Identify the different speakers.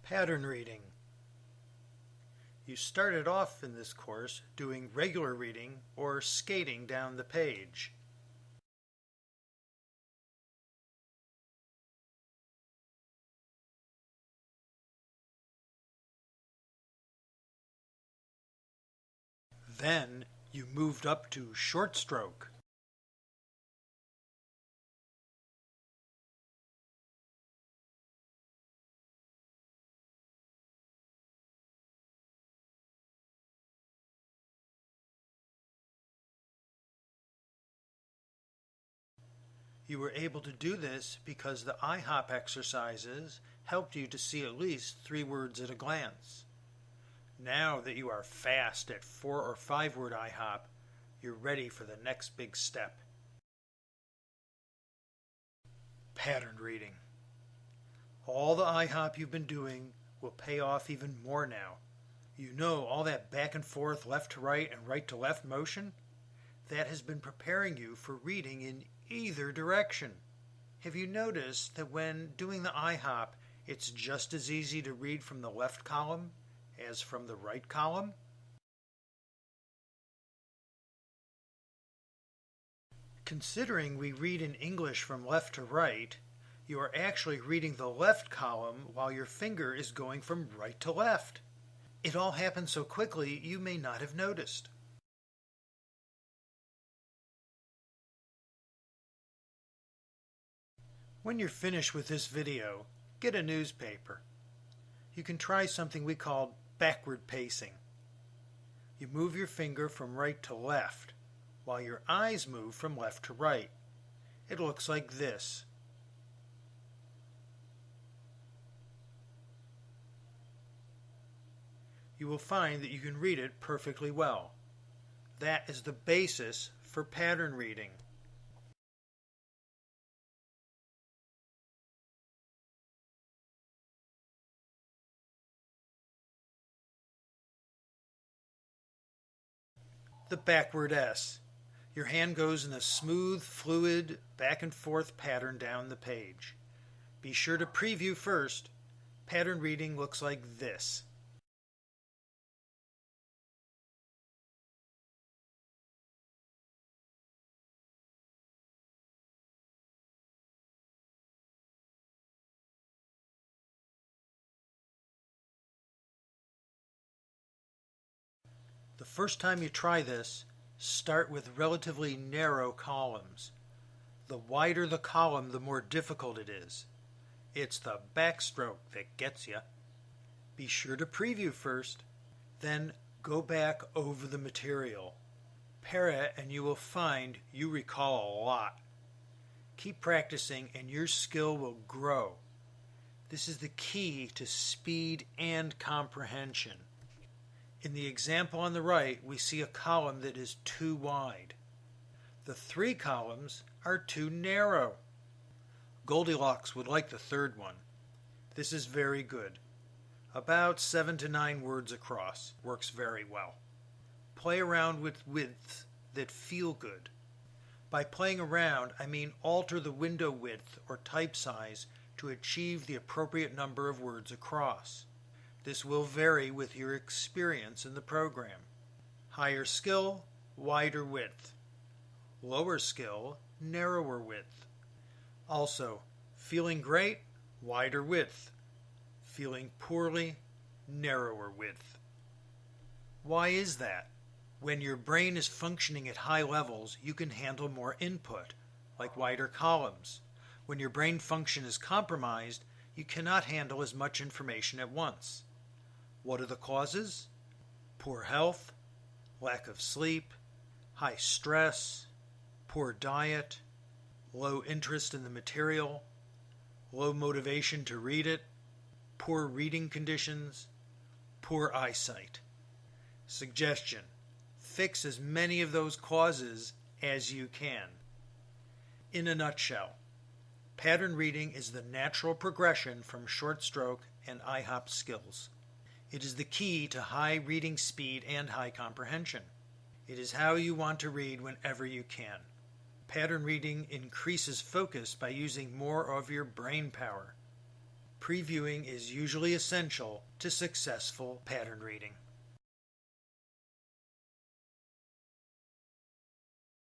Speaker 1: Pattern reading. You started off in this course doing regular reading or skating down the page. Then you moved up to short stroke. You were able to do this because the IHOP exercises helped you to see at least 3 words at a glance. Now that you are fast at 4 or 5 word IHOP, you're ready for the next big step. Pattern reading. All the IHOP you've been doing will pay off even more now. You know all that back and forth, left to right and right to left motion? That has been preparing you for reading in either direction. Have you noticed that when doing the IHOP, it's just as easy to read from the left column as from the right column? Considering we read in English from left to right, you are actually reading the left column while your finger is going from right to left. It all happens so quickly you may not have noticed. When you're finished with this video, get a newspaper. You can try something we call backward pacing. You move your finger from right to left, while your eyes move from left to right. It looks like this. You will find that you can read it perfectly well. That is the basis for pattern reading. The backward S. Your hand goes in a smooth, fluid, back and forth pattern down the page. Be sure to preview first. Pattern reading looks like this. The first time you try this, start with relatively narrow columns. The wider the column, the more difficult it is. It's the backstroke that gets you. Be sure to preview first, then go back over the material. Pair it and you will find you recall a lot. Keep practicing and your skill will grow. This is the key to speed and comprehension. In the example on the right, we see a column that is too wide. The 3 columns are too narrow. Goldilocks would like the third one. This is very good. About 7 to 9 words across. Works very well. Play around with widths that feel good. By playing around, I mean alter the window width or type size to achieve the appropriate number of words across. This will vary with your experience in the program. Higher skill, wider width. Lower skill, narrower width. Also, feeling great, wider width. Feeling poorly, narrower width. Why is that? When your brain is functioning at high levels, you can handle more input, like wider columns. When your brain function is compromised, you cannot handle as much information at once. What are the causes? Poor health, lack of sleep, high stress, poor diet, low interest in the material, low motivation to read it, poor reading conditions, poor eyesight. Suggestion: fix as many of those causes as you can. In a nutshell, pattern reading is the natural progression from short stroke and IHOP skills. It is the key to high reading speed and high comprehension. It is how you want to read whenever you can. Pattern reading increases focus by using more of your brain power. previewing is usually essential to successful pattern reading.